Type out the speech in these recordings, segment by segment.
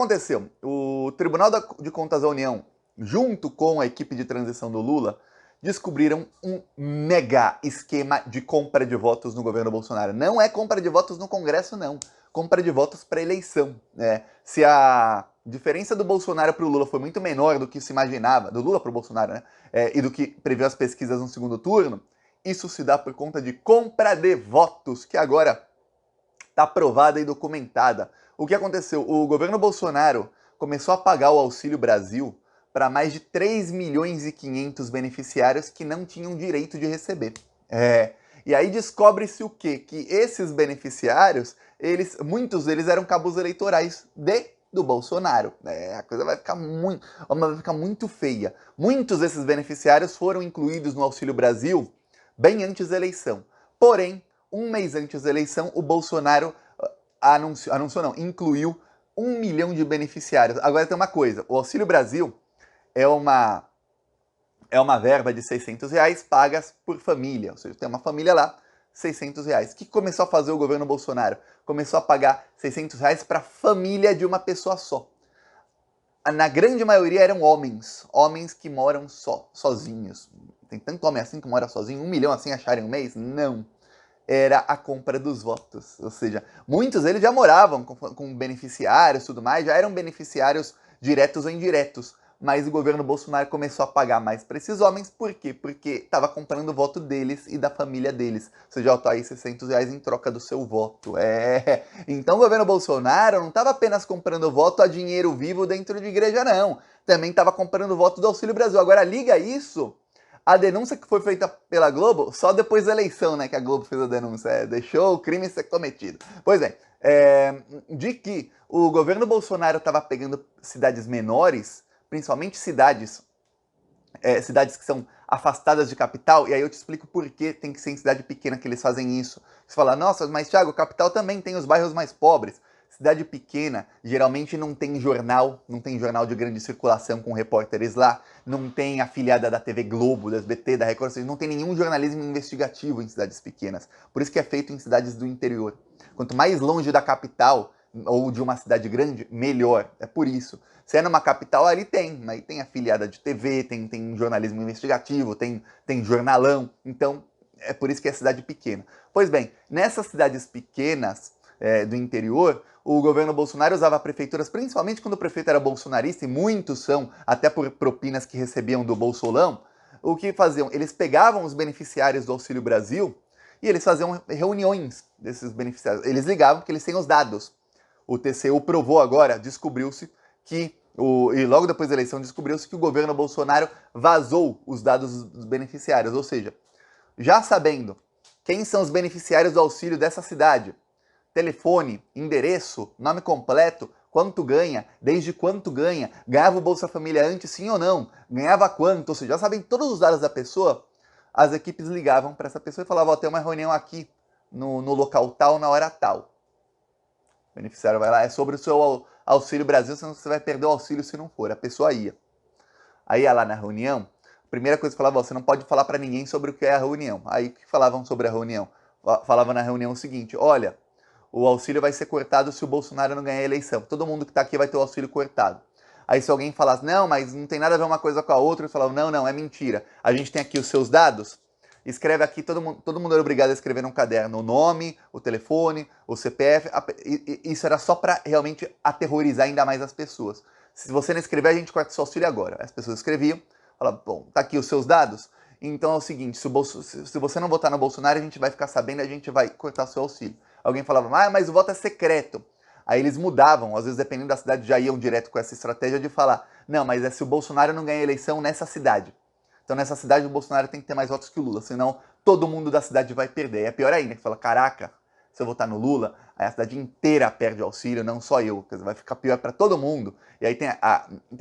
Aconteceu? O Tribunal de Contas da União, junto com a equipe de transição do Lula, descobriram um mega esquema de compra de votos no governo Bolsonaro. Não é compra de votos no Congresso, não. Compra de votos para eleição. Se a diferença do Bolsonaro para o Lula foi muito menor do que se imaginava, do Lula para o Bolsonaro, né? E do que previu as pesquisas no segundo turno, isso se dá por conta de compra de votos, que agora está aprovada e documentada. O que aconteceu? O governo Bolsonaro começou a pagar o Auxílio Brasil para mais de 3 milhões e 500 beneficiários que não tinham direito de receber. E aí descobre-se o quê? Que esses beneficiários, muitos deles eram cabos eleitorais do Bolsonaro. A coisa vai ficar muito feia. Muitos desses beneficiários foram incluídos no Auxílio Brasil bem antes da eleição. Porém, um mês antes da eleição, o Bolsonaro incluiu 1 milhão de beneficiários. Agora tem uma coisa, o Auxílio Brasil é uma verba de R$600 pagas por família, ou seja, tem uma família lá, R$600. O que começou a fazer o governo Bolsonaro? Começou a pagar R$600 para a família de uma pessoa só. Na grande maioria eram homens que moram sozinhos. Tem tanto homem assim que mora sozinho, 1 milhão assim acharem um mês? Não. Era a compra dos votos. Ou seja, muitos deles já moravam com beneficiários e tudo mais, já eram beneficiários diretos ou indiretos. Mas o governo Bolsonaro começou a pagar mais para esses homens. Por quê? Porque estava comprando o voto deles e da família deles. Ou seja, tá aí R$600 em troca do seu voto. Então o governo Bolsonaro não estava apenas comprando voto a dinheiro vivo dentro de igreja, não. Também estava comprando voto do Auxílio Brasil. Agora liga isso a denúncia que foi feita pela Globo só depois da eleição, né, que a Globo fez a denúncia, deixou o crime ser cometido. Pois bem, de que o governo Bolsonaro estava pegando cidades menores, principalmente cidades que são afastadas de capital, e aí eu te explico por que tem que ser em cidade pequena que eles fazem isso. Você fala, nossa, mas Thiago, capital também tem os bairros mais pobres. Cidade pequena geralmente não tem jornal de grande circulação com repórteres lá, não tem afiliada da TV Globo, da SBT, da Record, não tem nenhum jornalismo investigativo em cidades pequenas. Por isso que é feito em cidades do interior. Quanto mais longe da capital ou de uma cidade grande, melhor. É por isso. Se é numa capital, aí tem afiliada de TV, tem jornalismo investigativo, tem jornalão. Então, é por isso que é cidade pequena. Pois bem, nessas cidades pequenas do interior, o governo Bolsonaro usava prefeituras, principalmente quando o prefeito era bolsonarista, e muitos são, até por propinas que recebiam do Bolsolão. O que faziam? Eles pegavam os beneficiários do Auxílio Brasil e eles faziam reuniões desses beneficiários. Eles ligavam porque eles têm os dados. O TCU provou agora, descobriu-se que, e logo depois da eleição, descobriu-se que o governo Bolsonaro vazou os dados dos beneficiários. Ou seja, já sabendo quem são os beneficiários do auxílio dessa cidade, telefone, endereço, nome completo, quanto ganha, desde quanto ganha, ganhava o Bolsa Família antes, sim ou não, ganhava quanto, ou seja, já sabem todos os dados da pessoa, as equipes ligavam para essa pessoa e falavam, tem uma reunião aqui no local tal, na hora tal. O beneficiário vai lá, é sobre o seu Auxílio Brasil, senão você vai perder o auxílio se não for. A pessoa ia. Aí ia lá na reunião, a primeira coisa que falava, você não pode falar para ninguém sobre o que é a reunião. Aí o que falavam sobre a reunião? Falavam na reunião o seguinte, olha, o auxílio vai ser cortado se o Bolsonaro não ganhar a eleição. Todo mundo que está aqui vai ter o auxílio cortado. Aí se alguém falasse, não, mas não tem nada a ver uma coisa com a outra, eles falavam, não, é mentira. A gente tem aqui os seus dados, escreve aqui, todo mundo era obrigado a escrever num caderno o nome, o telefone, o CPF. Isso era só para realmente aterrorizar ainda mais as pessoas. Se você não escrever, a gente corta seu auxílio agora. As pessoas escreviam, falavam, bom, tá aqui os seus dados. Então é o seguinte, se você não votar no Bolsonaro, a gente vai ficar sabendo e a gente vai cortar seu auxílio. Alguém falava, mas o voto é secreto. Aí eles mudavam, às vezes dependendo da cidade já iam direto com essa estratégia de falar, não, mas é se o Bolsonaro não ganha a eleição nessa cidade. Então nessa cidade o Bolsonaro tem que ter mais votos que o Lula, senão todo mundo da cidade vai perder. E é pior ainda, que fala, caraca, se eu votar no Lula, aí a cidade inteira perde o auxílio, não só eu. Quer dizer, vai ficar pior para todo mundo. E aí tem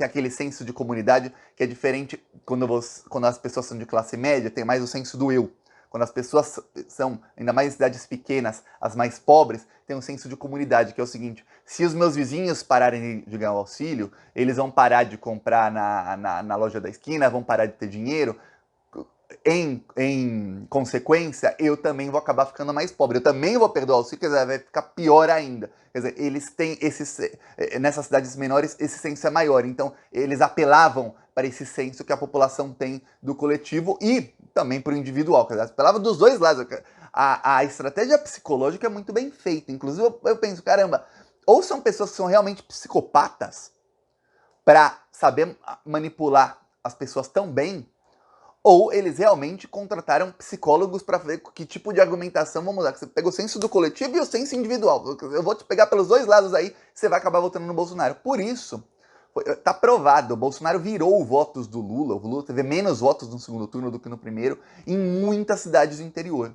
aquele senso de comunidade que é diferente quando as pessoas são de classe média, tem mais o senso do eu. Quando as pessoas são, ainda mais em cidades pequenas, as mais pobres, tem um senso de comunidade, que é o seguinte, se os meus vizinhos pararem de ganhar o auxílio, eles vão parar de comprar na loja da esquina, vão parar de ter dinheiro, em consequência, eu também vou acabar ficando mais pobre. Eu também vou perder o auxílio, quer dizer, vai ficar pior ainda. Quer dizer, eles têm nessas cidades menores, esse senso é maior. Então, eles apelavam para esse senso que a população tem do coletivo e também para o individual. Quer dizer, apelavam dos dois lados. A estratégia psicológica é muito bem feita. Inclusive, eu penso, caramba, ou são pessoas que são realmente psicopatas para saber manipular as pessoas tão bem, ou eles realmente contrataram psicólogos para ver que tipo de argumentação vão mudar. Você pega o senso do coletivo e o senso individual. Eu vou te pegar pelos dois lados aí, você vai acabar votando no Bolsonaro. Por isso, tá provado, o Bolsonaro virou votos do Lula. O Lula teve menos votos no segundo turno do que no primeiro, em muitas cidades do interior.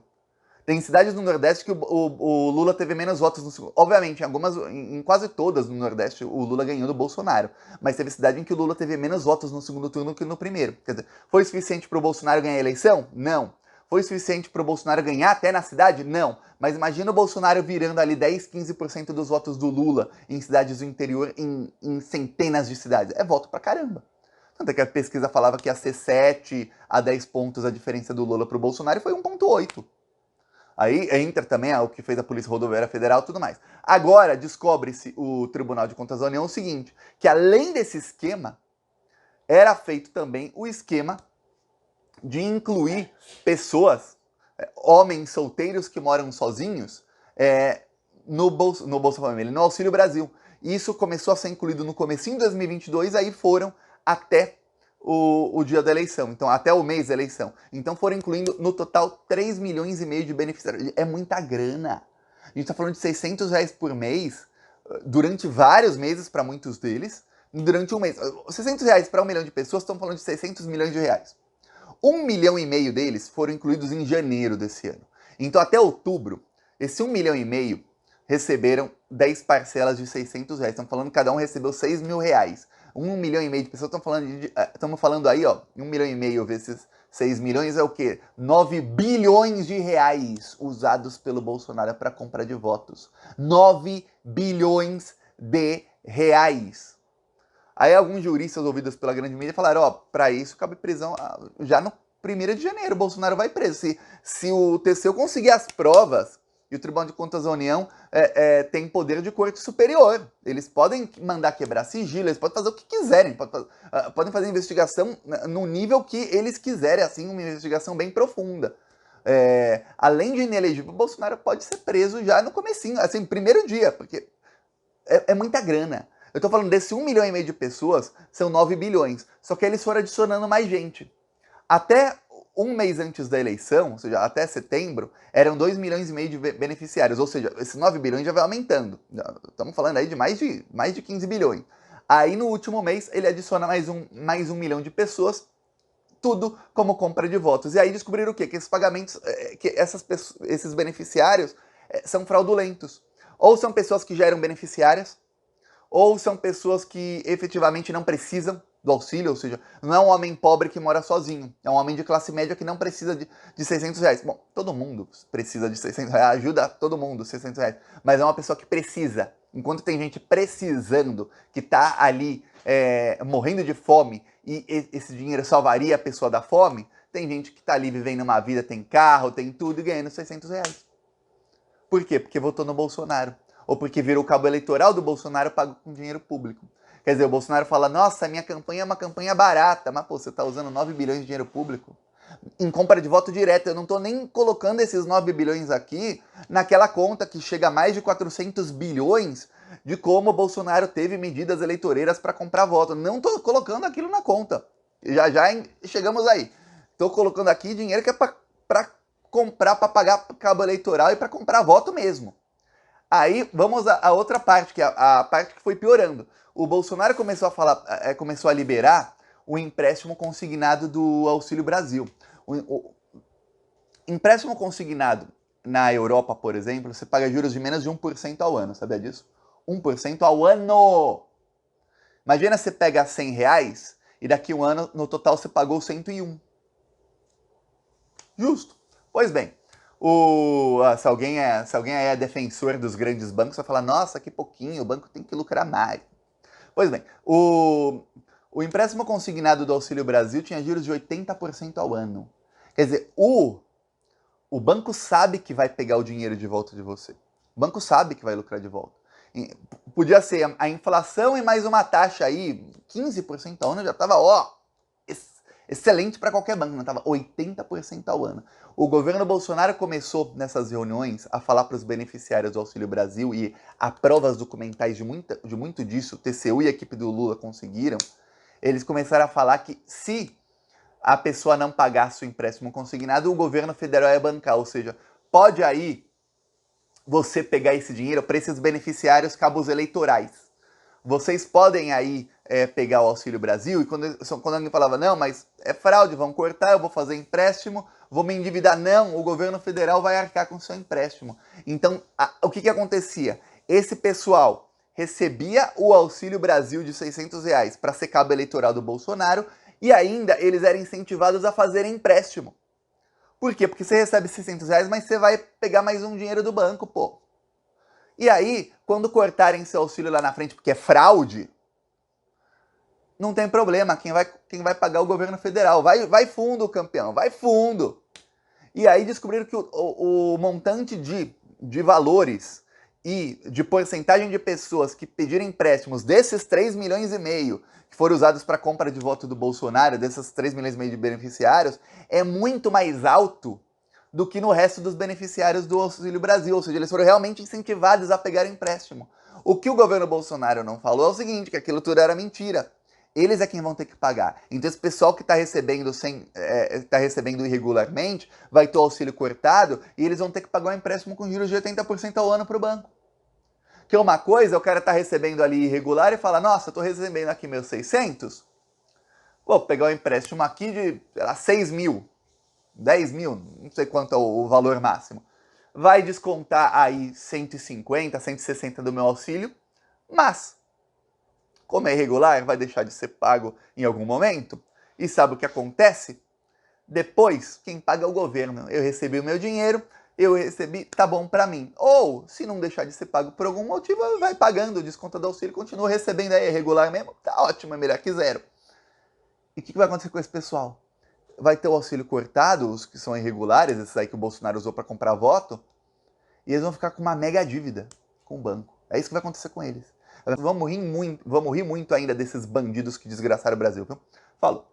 Tem cidades no Nordeste que o Lula teve menos votos no segundo. Obviamente, em quase todas no Nordeste, o Lula ganhou do Bolsonaro. Mas teve cidade em que o Lula teve menos votos no segundo turno do que no primeiro. Quer dizer, foi suficiente para o Bolsonaro ganhar a eleição? Não. Foi suficiente para o Bolsonaro ganhar até na cidade? Não. Mas imagina o Bolsonaro virando ali 10, 15% dos votos do Lula em cidades do interior, em centenas de cidades. É voto pra caramba. Tanto é que a pesquisa falava que ia ser 7 a 10 pontos a diferença do Lula para o Bolsonaro e foi 1,8. Aí entra também o que fez a Polícia Rodoviária Federal e tudo mais. Agora, descobre-se o Tribunal de Contas da União o seguinte, que além desse esquema, era feito também o esquema de incluir pessoas, homens solteiros que moram sozinhos, no Bolsa Família, no Auxílio Brasil. Isso começou a ser incluído no comecinho de 2022, aí foram até o dia da eleição, então até o mês da eleição. Então foram incluindo no total 3 milhões e meio de beneficiários. É muita grana. A gente está falando de 600 reais por mês, durante vários meses para muitos deles, durante um mês. 600 reais para 1 milhão de pessoas, estão falando de 600 milhões de reais. 1 milhão e meio deles foram incluídos em janeiro desse ano. Então até outubro, esse 1 milhão e meio receberam 10 parcelas de 600 reais. Estamos falando que cada um recebeu 6 mil reais. 1 milhão e meio de pessoas, estamos falando aí, ó, 1 milhão e meio vezes 6 milhões é o quê? 9 bilhões de reais usados pelo Bolsonaro para compra de votos. 9 bilhões de reais. Aí alguns juristas ouvidos pela grande mídia falaram, ó, para isso cabe prisão já no 1º de janeiro, o Bolsonaro vai preso. Se o TCU conseguir as provas, e o Tribunal de Contas da União tem poder de corte superior. Eles podem mandar quebrar sigilo, eles podem fazer o que quiserem, podem fazer investigação no nível que eles quiserem, assim, uma investigação bem profunda. Além de inelegível, o Bolsonaro pode ser preso já no comecinho, assim, primeiro dia, porque é muita grana. Eu tô falando desse 1 milhão e meio de pessoas, são 9 bilhões, só que eles foram adicionando mais gente. Até um mês antes da eleição, ou seja, até setembro, eram 2 milhões e meio de beneficiários, ou seja, esses 9 bilhões já vai aumentando. Estamos falando aí de mais de 15 bilhões. Aí no último mês ele adiciona mais um milhão de pessoas, tudo como compra de votos. E aí descobriram o quê? Que esses pagamentos, esses beneficiários são fraudulentos. Ou são pessoas que já eram beneficiárias, ou são pessoas que efetivamente não precisam do auxílio, ou seja, não é um homem pobre que mora sozinho, é um homem de classe média que não precisa de 600 reais. Bom, todo mundo precisa de 600 reais, ajuda todo mundo 600 reais, mas é uma pessoa que precisa. Enquanto tem gente precisando, que tá ali morrendo de fome e esse dinheiro salvaria a pessoa da fome, tem gente que tá ali vivendo uma vida, tem carro, tem tudo e ganhando 600 reais. Por quê? Porque votou no Bolsonaro. Ou porque virou o cabo eleitoral do Bolsonaro pago com dinheiro público. Quer dizer, o Bolsonaro fala, nossa, minha campanha é uma campanha barata, mas pô, você tá usando 9 bilhões de dinheiro público em compra de voto direto. Eu não tô nem colocando esses 9 bilhões aqui naquela conta que chega a mais de 400 bilhões de como o Bolsonaro teve medidas eleitoreiras para comprar voto. Não tô colocando aquilo na conta. Já chegamos aí. Tô colocando aqui dinheiro que é para comprar, para pagar cabo eleitoral e para comprar voto mesmo. Aí vamos à outra parte, que é a parte que foi piorando. O Bolsonaro começou a liberar o empréstimo consignado do Auxílio Brasil. O empréstimo consignado na Europa, por exemplo, você paga juros de menos de 1% ao ano, sabia disso? 1% ao ano! Imagina você pega 100 reais e daqui a um ano, no total, você pagou 101. Justo. Pois bem, se alguém é defensor dos grandes bancos, vai falar, nossa, que pouquinho, o banco tem que lucrar mais. Pois bem, o empréstimo consignado do Auxílio Brasil tinha juros de 80% ao ano. Quer dizer, o banco sabe que vai pegar o dinheiro de volta de você. O banco sabe que vai lucrar de volta. Podia ser a inflação e mais uma taxa aí, 15% ao ano, já estava, excelente para qualquer banco, não estava 80% ao ano. O governo Bolsonaro começou nessas reuniões a falar para os beneficiários do Auxílio Brasil, e há provas documentais de muito disso, o TCU e a equipe do Lula conseguiram. Eles começaram a falar que se a pessoa não pagasse o empréstimo consignado, o governo federal ia bancar, ou seja, pode aí você pegar esse dinheiro para esses beneficiários cabos eleitorais. Vocês podem aí pegar o Auxílio Brasil, e quando alguém falava, não, mas é fraude, vão cortar, eu vou fazer empréstimo, vou me endividar. Não, o governo federal vai arcar com o seu empréstimo. Então, o que acontecia? Esse pessoal recebia o Auxílio Brasil de R$600 para ser cabo eleitoral do Bolsonaro, e ainda eles eram incentivados a fazer empréstimo. Por quê? Porque você recebe R$600, mas você vai pegar mais um dinheiro do banco, pô. E aí, quando cortarem seu auxílio lá na frente, porque é fraude, não tem problema, quem vai pagar é o governo federal. Vai fundo, campeão, vai fundo. E aí descobriram que o montante de valores e de porcentagem de pessoas que pediram empréstimos desses 3,5 milhões que foram usados para compra de voto do Bolsonaro, desses 3,5 milhões de beneficiários, é muito mais alto do que no resto dos beneficiários do Auxílio Brasil, ou seja, eles foram realmente incentivados a pegar empréstimo. O que o governo Bolsonaro não falou é o seguinte, que aquilo tudo era mentira. Eles é quem vão ter que pagar. Então esse pessoal que está recebendo, recebendo irregularmente vai ter o auxílio cortado e eles vão ter que pagar um empréstimo com juros de 80% ao ano para o banco. Que uma coisa, o cara está recebendo ali irregular e fala, nossa, estou recebendo aqui meus 600, vou pegar um empréstimo aqui de, sei lá, 6 mil, 10 mil, não sei quanto é o valor máximo. Vai descontar aí 150, 160 do meu auxílio, mas, como é irregular, vai deixar de ser pago em algum momento. E sabe o que acontece? Depois, quem paga é o governo. Eu recebi o meu dinheiro, eu recebi, tá bom pra mim. Ou, se não deixar de ser pago por algum motivo, vai pagando o desconto do auxílio, continua recebendo aí, é irregular mesmo, tá ótimo, é melhor que zero. E o que vai acontecer com esse pessoal? Vai ter o auxílio cortado, os que são irregulares, esses aí que o Bolsonaro usou para comprar voto, e eles vão ficar com uma mega dívida com o banco. É isso que vai acontecer com eles. Vamos rir muito ainda desses bandidos que desgraçaram o Brasil, viu? Falou.